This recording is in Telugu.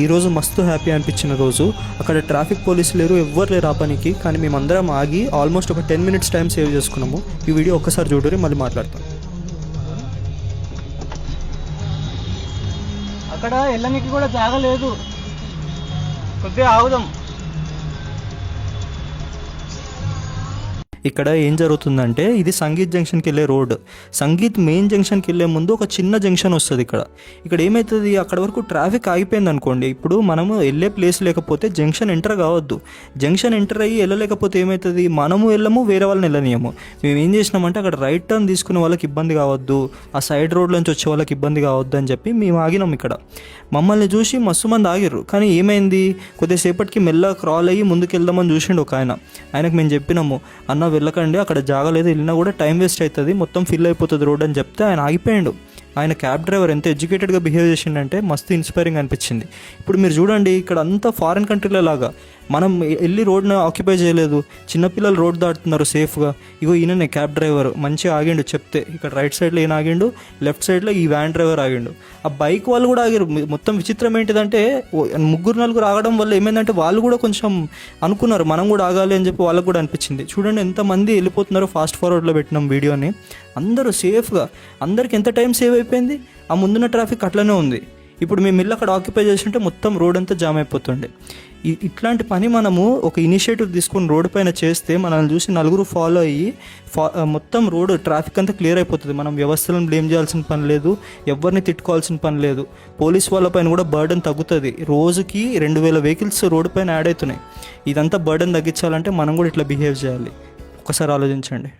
ఈరోజు మస్తు హ్యాపీ అనిపించిన రోజు. అక్కడ ట్రాఫిక్ పోలీసు లేరు, ఎవ్వరు లేరు ఆ పనికి. కానీ మేమందరం ఆగి ఆల్మోస్ట్ ఒక 10 minutes టైం సేవ్ చేసుకున్నాము. ఈ వీడియో ఒక్కసారి చూడరి, మళ్ళీ మాట్లాడతాం. అక్కడ వెళ్ళనికి కూడా జాగలేదు, కొద్దిగా ఆగుదాం. ఇక్కడ ఏం జరుగుతుందంటే ఇది సంగీత్ జంక్షన్కి వెళ్ళే రోడ్. సంగీత్ మెయిన్ జంక్షన్కి వెళ్ళే ముందు ఒక చిన్న జంక్షన్ వస్తుంది. ఇక్కడ ఏమవుతుంది, అక్కడ వరకు ట్రాఫిక్ ఆగిపోయింది అనుకోండి. ఇప్పుడు మనము వెళ్ళే ప్లేస్ లేకపోతే జంక్షన్ ఎంటర్ కావద్దు. జంక్షన్ ఎంటర్ అయ్యి వెళ్ళలేకపోతే ఏమవుతుంది, మనము వెళ్ళము, వేరే వాళ్ళని వెళ్ళనియము. మేము ఏం చేసినామంటే అక్కడ రైట్ టర్న్ తీసుకునే వాళ్ళకి ఇబ్బంది కావద్దు, ఆ సైడ్ రోడ్ నుంచి వచ్చే వాళ్ళకి ఇబ్బంది కావద్దు అని చెప్పి మేము ఆగినాం. ఇక్కడ మమ్మల్ని చూసి మస్తు మంది ఆగిర్రు. కానీ ఏమైంది, కొద్దిసేపటికి మెల్లగా క్రాల్ అయ్యి ముందుకు వెళ్దామని చూసిండు ఒక ఆయనకు మేము చెప్పినాము, అన్న వెళ్ళకండి, అక్కడ జాగలేదు, వెళ్ళినా కూడా టైం వేస్ట్ అవుతుంది, మొత్తం ఫిల్ అయిపోతుంది రోడ్ అని చెప్తే ఆయన ఆగిపోయాడు. ఆయన క్యాబ్ డ్రైవర్ ఎంత ఎడ్యుకేటెడ్గా బిహేవ్ చేసిండంటే మస్తు ఇన్స్పైరింగ్ అనిపించింది. ఇప్పుడు మీరు చూడండి, ఇక్కడ అంతా ఫారిన్ కంట్రీల లాగా మనం వెళ్ళి రోడ్ని ఆక్యుపై చేయలేదు, చిన్నపిల్లలు రోడ్ దాటుతున్నారు సేఫ్గా. ఇగో ఈయననే క్యాబ్ డ్రైవర్ మంచిగా ఆగిండు చెప్తే. ఇక్కడ రైట్ సైడ్లో ఈయన ఆగిండు, లెఫ్ట్ సైడ్లో ఈ వ్యాన్ డ్రైవర్ ఆగిండు. ఆ బైక్ వాళ్ళు కూడా ఆగారు. మొత్తం విచిత్రం ఏంటిదంటే 3-4 ఆగడం వల్ల ఏమైందంటే వాళ్ళు కూడా కొంచెం అనుకున్నారు మనం కూడా ఆగాలి అని చెప్పి వాళ్ళకు కూడా అనిపించింది. చూడండి ఎంతమంది వెళ్ళిపోతున్నారో. ఫాస్ట్ ఫార్వర్డ్లో పెట్టినాం వీడియోని. అందరూ సేఫ్గా, అందరికి ఎంత టైం సేవ్ అయిపోయింది. ఆ ముందున్న ట్రాఫిక్ అట్లనే ఉంది. ఇప్పుడు మేము ఇల్లు అక్కడ ఆక్యుపై చేస్తుంటే మొత్తం రోడ్ అంతా జామ్ అయిపోతుండే. ఇట్లాంటి పని మనము ఒక ఇనిషియేటివ్ తీసుకుని రోడ్డు పైన చేస్తే మనల్ని చూసి నలుగురు ఫాలో అయ్యి మొత్తం రోడ్ ట్రాఫిక్ అంతా క్లియర్ అయిపోతుంది. మనం వ్యవస్థలను బ్లేమ్ చేయాల్సిన పని లేదు, ఎవరిని తిట్టుకోవాల్సిన పని లేదు. పోలీస్ వాళ్ళ పైన కూడా బర్డెన్ తగ్గుతుంది. రోజుకి 2000 వెహికల్స్ రోడ్డు పైన యాడ్ అవుతున్నాయి. ఇదంతా బర్డెన్ తగ్గించాలంటే మనం కూడా ఇట్లా బిహేవ్ చేయాలి. ఒకసారి ఆలోచించండి.